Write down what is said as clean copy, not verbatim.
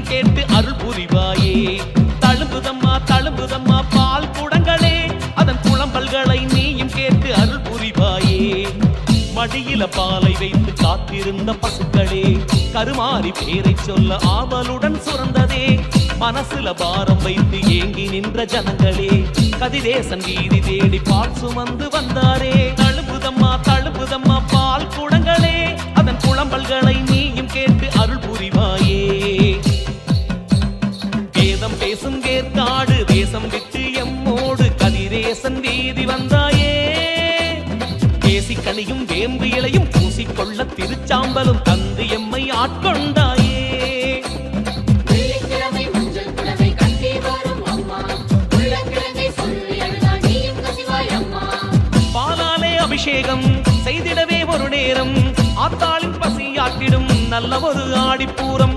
நீயும் கேட்டு அருள் புரிவாயே. தழும்புதம்மா பால் குடங்களே, அதன் குளம்பல்களை நீயும் கேட்டு அருள் புரிவாயே. மடியில பாலை வைத்து காத்திருந்த பசுக்களே, கருமாறி பேரை சொல்ல ஆவலுடன் சுரந்ததே. மனசுல பாரம் வைத்து ஏங்கி நின்ற ஜனங்களே, கதிரேசன் வீதி தேடி பால் சுமந்து வந்தாரே. தழும்புதம்மா பால் குடங்களே, அதன் குளம்பல்களை நீயும் கேட்டு அருள் புரிவாயே. வேதம் பேசும் கேற்காடு தேசம் விட்டு எம்மோடு கதிரேசன் வீதி வந்தாயே. தேசிக்கனியும் வேம்பு இலையும் பூசிக்கொள்ள திருச்சாம்பலும் தந்து எம்மை ஆட்கொண்டாயே. பாலாலே அபிஷேகம் செய்திடவே ஒரு நேரம், ஆத்தாளின் பசியாக்கிடும் நல்ல ஒரு ஆடிப்பூரம்.